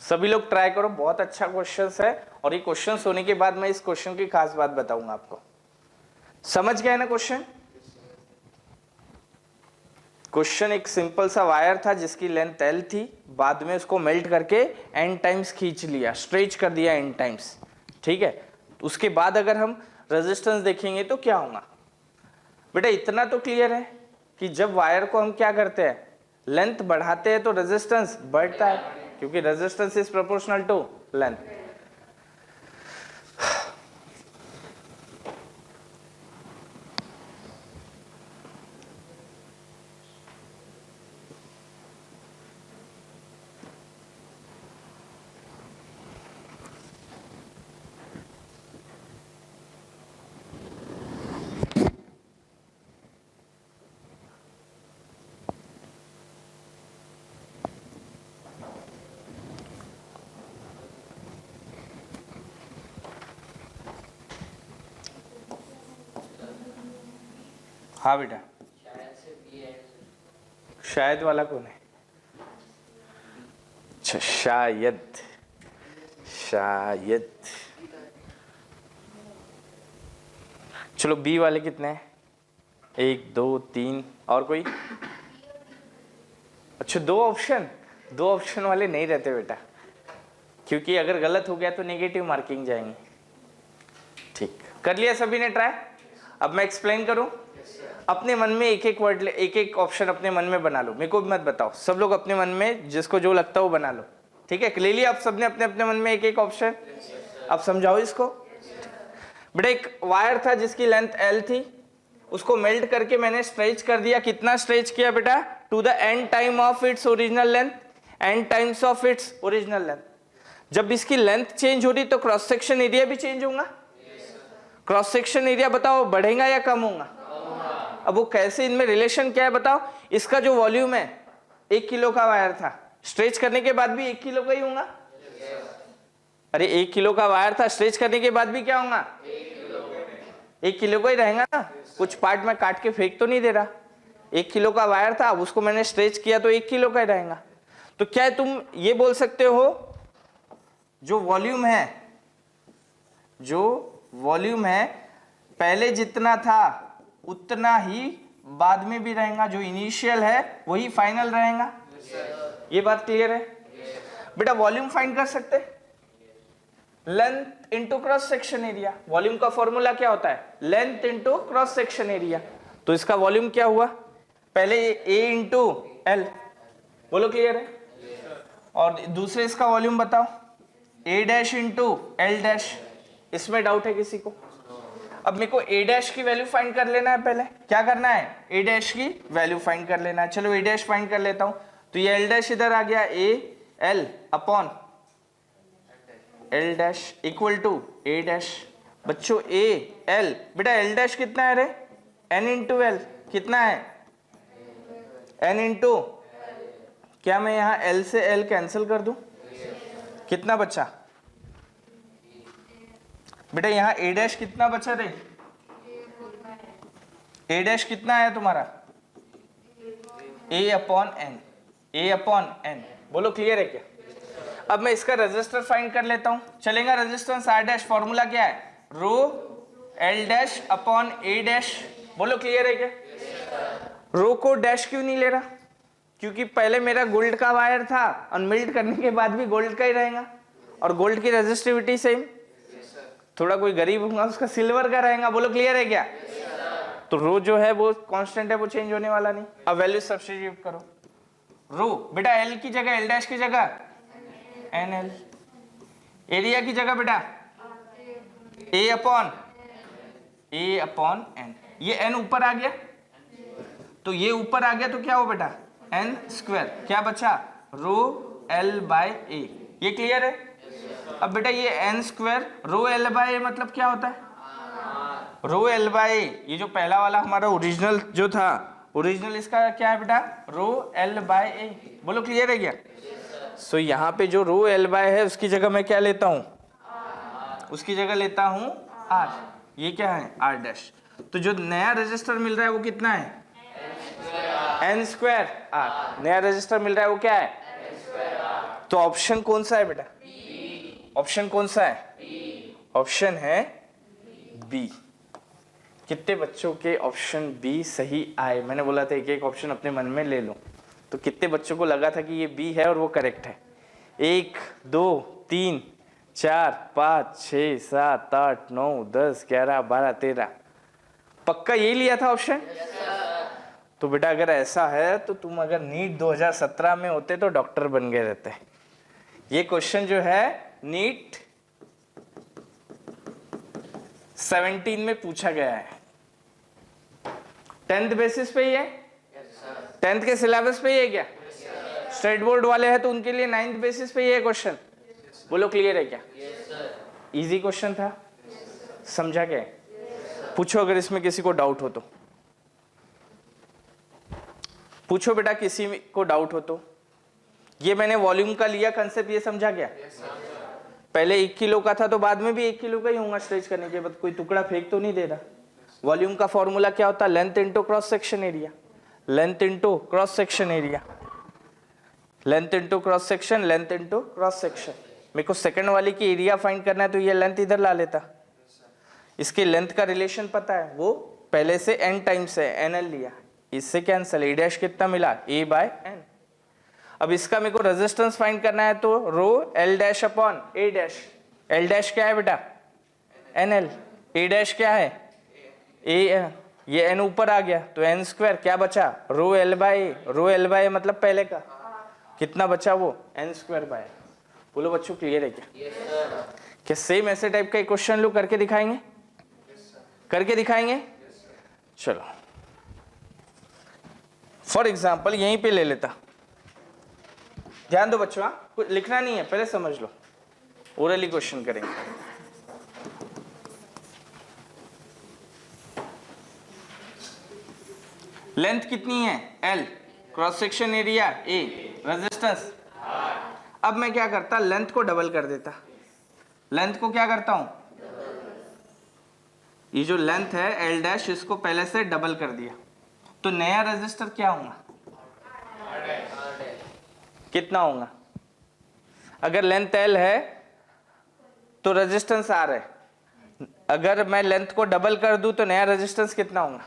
सभी लोग ट्राई करो। बहुत अच्छा क्वेश्चन है और ये क्वेश्चन होने के बाद मैं इस क्वेश्चन की खास बात बताऊंगा आपको। समझ गए ना क्वेश्चन? क्वेश्चन एक सिंपल सा वायर था जिसकी लेंथ L थी, बाद में उसको मेल्ट करके n टाइम्स खींच लिया, स्ट्रेच कर दिया n टाइम्स, ठीक है। उसके बाद अगर हम रेजिस्टेंस देखेंगे तो क्या होगा बेटा, इतना तो क्लियर है कि जब वायर को हम क्या करते हैं, लेंथ बढ़ाते हैं तो रेजिस्टेंस बढ़ता है, क्योंकि resistance is proportional to length. हाँ बेटा, शायद वाला कौन है? अच्छा, शायद चलो बी वाले कितने हैं? 1 2 3 और कोई? अच्छा, दो ऑप्शन वाले नहीं रहते बेटा, क्योंकि अगर गलत हो गया तो नेगेटिव मार्किंग जाएंगे। ठीक, कर लिया सभी ने ट्राई? अब मैं एक्सप्लेन करूं। अपने मन में एक वर्ड, एक ऑप्शन अपने मन में बना लो, मेरे को भी मत बताओ, सब लोग अपने मन में जिसको जो लगता है वो बना लो, ठीक है। ले लिया आप सबने अपने अपने मन में एक ऑप्शन? अब समझाओ इसको बेटा। एक वायर था जिसकी लेंथ L थी, उसको मेल्ट करके मैंने स्ट्रेच कर दिया। कितना स्ट्रेच किया बेटा? To the N time of its original length, N times of its original length. जब इसकी लेंथ चेंज हो रही तो क्रॉस सेक्शन एरिया भी चेंज होगा। क्रॉस सेक्शन एरिया बताओ बढ़ेगा या कम होगा? अब वो कैसे, इनमें रिलेशन क्या है बताओ? इसका जो वॉल्यूम है 1 किलो का वायर था, स्ट्रेच करने के बाद भी 1 किलो का ही होगा। अरे 1 किलो का वायर था, स्ट्रेच करने के बाद भी क्या होगा? 1 किलो का ही रहेगा ना। कुछ पार्ट में काट के फेंक तो नहीं दे रहा। 1 किलो का वायर था, अब उसको मैंने स्ट्रेच किया तो 1 किलो का ही रहेगा। तो क्या तुम ये बोल सकते हो जो वॉल्यूम है पहले जितना था उतना ही बाद में भी रहेगा, जो इनिशियल है वही फाइनल रहेगा। ये बात क्लियर है? बेटा वॉल्यूम फाइंड कर सकते, length into cross section area. Volume का फॉर्मूला क्या होता है? Length into cross section area. तो इसका वॉल्यूम क्या हुआ? पहले ए इंटू एल, बोलो क्लियर है? और दूसरे इसका वॉल्यूम बताओ, ए डैश इंटू एल डैश। इसमें डाउट है किसी को? अब मेरे को ए डैश की वैल्यू फाइंड कर लेना है। पहले क्या करना है? ए डैश की वैल्यू फाइंड कर लेना है। चलो ए डैश फाइंड कर लेता हूं। तो ये एल डैश इधर आ गया, A L upon L dash equal to A dash. बच्चों ए एल, बेटा एल डैश कितना है रे? N into L. कितना है? एन इंटू, क्या मैं यहां एल से एल कैंसिल कर दूं? कितना बचा बेटा? यहां ए डैश कितना बचा रे? ए डैश कितना है तुम्हारा? ए अपॉन एन, ए अपॉन एन। बोलो क्लियर है क्या? अब मैं इसका रेजिस्टर फाइंड कर लेता हूं, चलेगा? रेजिस्टेंस आर डैश, फॉर्मूला क्या है? रो एल डैश अपॉन ए डैश। बोलो क्लियर है क्या? रो को डैश क्यों नहीं ले रहा? क्योंकि पहले मेरा गोल्ड का वायर था और मेल्ट करने के बाद भी गोल्ड का ही रहेगा, और गोल्ड की रेजिस्टिविटी सेम। थोड़ा कोई गरीब होगा उसका सिल्वर का रहेगा। बोलो क्लियर है क्या? तो रो जो है वो कांस्टेंट है, वो चेंज होने वाला नहीं। अब वैल्यू सब्स्टिट्यूट करो। रो बेटा एल की जगह, एल डैश की जगह एन एल। एरिया की जगह बेटा ए अपॉन एन। ये एन ऊपर आ गया, तो ये ऊपर आ गया तो क्या हो बेटा? N square. क्या बचा? Rho L by A. ये क्लियर है? अब बेटा ये N square rho L by A मतलब क्या होता है? Rho L by A. ये जो पहला वाला हमारा ओरिजिनल जो था, ओरिजिनल इसका क्या है बेटा? रो एल बाय ए। बोलो क्लियर है क्या? सो यहाँ पे जो रो एल बाय है उसकी जगह मैं क्या लेता हूँ? उसकी जगह लेता हूँ आर। ये क्या है? R dash. तो जो नया रजिस्टर मिल रहा है वो कितना है? N square R. नया रजिस्टर मिल रहा है वो क्या है? तो ऑप्शन कौन सा है बेटा? ऑप्शन कौन सा है? ऑप्शन है बी। कितने बच्चों के ऑप्शन बी सही आए? मैंने बोला था एक एक ऑप्शन अपने मन में ले लो। तो कितने बच्चों को लगा था कि ये बी है और वो करेक्ट है? 1 2 3 4 5 6 7 8 9 10 11 12 13। पक्का ये लिया था ऑप्शन? तो बेटा अगर ऐसा है तो तुम अगर नीट 2017 में होते तो डॉक्टर बन गए रहते। ये क्वेश्चन जो है नीट 17 में पूछा गया है। 10th बेसिस पे ही है? 10th के सिलेबस पे ही है क्या? स्टेट बोर्ड वाले हैं तो उनके लिए 9th बेसिस पे ही है क्वेश्चन। बोलो क्लियर है क्या? इजी क्वेश्चन था, समझा क्या? पूछो अगर इसमें किसी को डाउट हो तो। पूछो बेटा किसी को डाउट हो तो। ये मैंने वॉल्यूम का लिया कंसेप्ट, ये समझा क्या? पहले 1 किलो का था तो बाद में भी 1 किलो का ही होगा स्ट्रेच करने के बाद। कोई टुकड़ा फेंक तो नहीं दे रहा। वॉल्यूम का फॉर्मूला क्या होता है? Length into cross section area. Length into cross section area, length into cross section, length into cross section. मेरे को सेकंड वाले की एरिया फाइंड करना है तो ये लेंथ इधर ला लेता। इसके लेंथ का रिलेशन पता है, वो पहले से n टाइम्स है, nl लिया, इससे कैंसिल। ए डैश कितना मिला? a बाय n। अब इसका मेरे को रेजिस्टेंस फाइंड करना है तो रो एल डैश अपॉन ए डैश। एल डैश क्या है बेटा? nl। ए डैश क्या है? a। ये n ऊपर आ गया तो n स्क्वायर। क्या बचा? Rho L by A. Rho L by A मतलब पहले का कितना बचा? वो n स्क्वायर बाय। बोलो बच्चों क्लियर है क्या? क्या सेम ऐसे टाइप का क्वेश्चन लोग करके दिखाएंगे? करके दिखाएंगे? चलो फॉर एग्जाम्पल यहीं पे ले लेता, ध्यान दो बच्चों, कुछ लिखना नहीं है, पहले समझ लो, ओरली क्वेश्चन करेंगे। लेंथ कितनी है L, cross section area A, resistance. अब मैं क्या करता, लेंथ को डबल कर देता। लेंथ को क्या करता हूं, ये जो लेंथ है L डैश, इसको पहले से डबल कर दिया, तो नया रेजिस्टर क्या होगा, कितना होगा? अगर लेंथ L है तो रेजिस्टेंस R है, अगर मैं लेंथ को डबल कर दूं तो नया रेजिस्टेंस कितना होगा?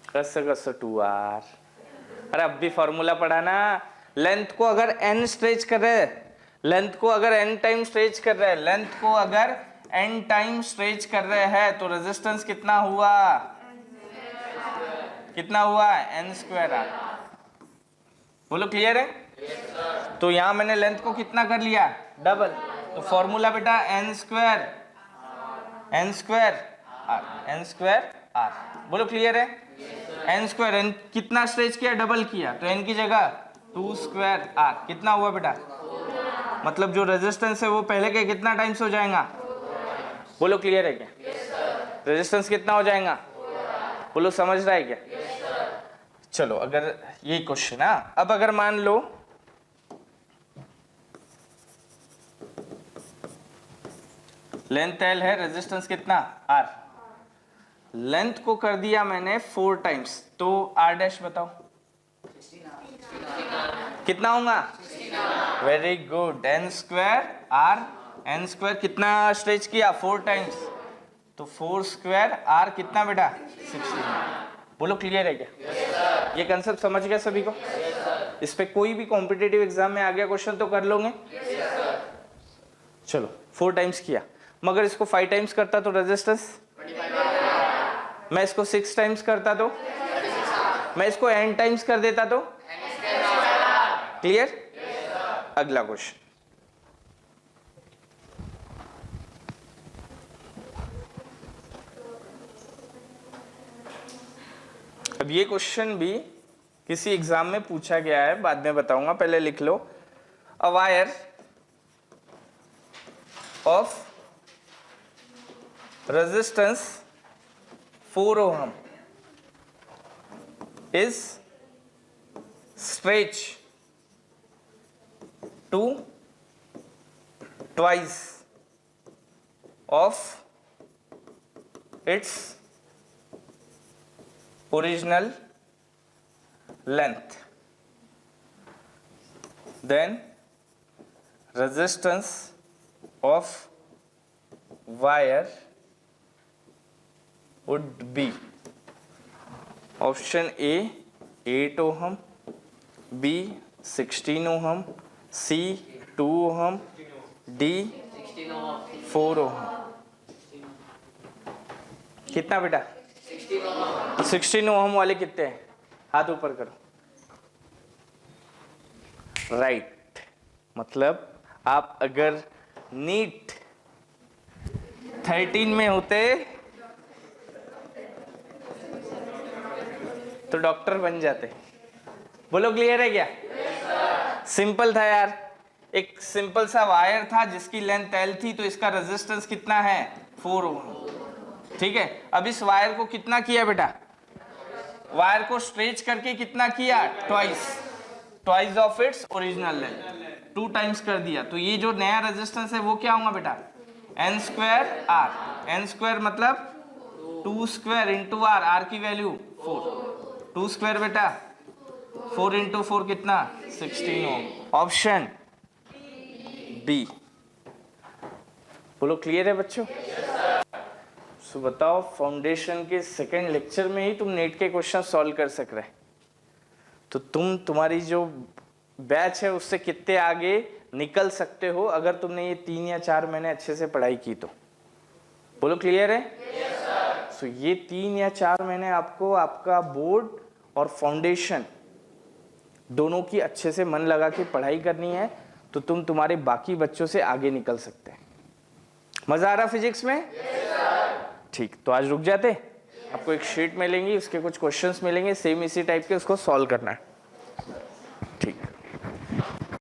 कस 2R। अरे अब भी फॉर्मूला पढ़ा ना, लेंथ को अगर n स्ट्रेच कर रहे हैं, लेंथ को अगर n टाइम स्ट्रेच कर रहे हैं, लेंथ को अगर n टाइम स्ट्रेच कर रहे हैं तो रेजिस्टेंस कितना हुआ, कितना हुआ, n स्क्वायर R। बोलो क्लियर है? तो यहां मैंने लेंथ को कितना कर लिया, डबल, तो फॉर्मूला बेटा n स्क्वायर R। बोलो क्लियर है? n स्क्वायर, n कितना स्ट्रेच किया, डबल किया, तो n की जगह 2 स्क्वायर R, कितना हुआ बेटा, मतलब जो रेजिस्टेंस है वो पहले के कितना टाइम्स हो जाएगा? बोलो क्लियर है क्या? रेजिस्टेंस कितना हो जाएगा? बोलो समझ रहा है क्या? चलो अगर ये क्वेश्चन है, अब अगर मान लो लेंथ L है, रेजिस्टेंस कितना R, लेंथ को कर दिया मैंने 4 टाइम्स, तो R डैश बताओ कितना होगा? Very good, n square R, n square कितना स्ट्रेच किया, 4 टाइम्स, तो 4 स्क्वायर R कितना बेटा, 16। बोलो क्लियर है क्या? ये कंसेप्ट समझ गया सभी को? इस पे कोई भी कॉम्पिटिटिव एग्जाम में आ गया क्वेश्चन तो कर लोगे? चलो 4 टाइम्स किया, मगर इसको 5 टाइम्स करता तो रेजिस्टेंस, मैं इसको 6 टाइम्स करता तो, मैं इसको n टाइम्स कर देता तो, क्लियर? अगला क्वेश्चन, अब ये क्वेश्चन भी किसी एग्जाम में पूछा गया है, बाद में बताऊंगा, पहले लिख लो। A wire of resistance 4 ohm is stretched to twice of its original length, then resistance of wire would be option A 8 ohm, B 16 ohm, C 2 ohm, D 4 ohm। कितना बेटा? 16 ओम वाले कितने हैं? हाथ ऊपर करो। राइट, मतलब आप अगर नीट 13 में होते तो डॉक्टर बन जाते। बोलो क्लियर है क्या? सिंपल था यार, एक सिंपल सा वायर था जिसकी लेंथ L थी, तो इसका रेजिस्टेंस कितना है? 4 ओम। ठीक है, अब इस वायर को कितना किया बेटा? वायर को स्ट्रेच करके कितना किया? Twice of its original length, 2 times कर दिया, तो ये जो नया रेजिस्टेंस है वो क्या होगा बेटा? n square R। n square मतलब 2 स्क्वायर इंटू R, R की वैल्यू 4, 2 स्क्वायर बेटा 4 इंटू 4 कितना? 16 ओम। Option B. बोलो क्लियर है बच्चों? सो बताओ, फाउंडेशन के सेकेंड लेक्चर में ही तुम नेट के क्वेश्चन सॉल्व कर सक रहे, तो तुम्हारी जो बैच है उससे कितने आगे निकल सकते हो अगर तुमने ये 3 या 4 महीने अच्छे से पढ़ाई की तो। बोलो क्लियर है? सो ये 3 या 4 महीने आपको आपका बोर्ड और फाउंडेशन दोनों की अच्छे से मन लगा के पढ़ाई करनी है, तो तुम तुम्हारे बाकी बच्चों से आगे निकल सकते हैं। मजा आ रहा फिजिक्स में? ठीक, तो आज रुक जाते। आपको एक शीट मिलेंगी, उसके कुछ क्वेश्चंस मिलेंगे सेम इसी टाइप के, उसको सॉल्व करना है। ठीक।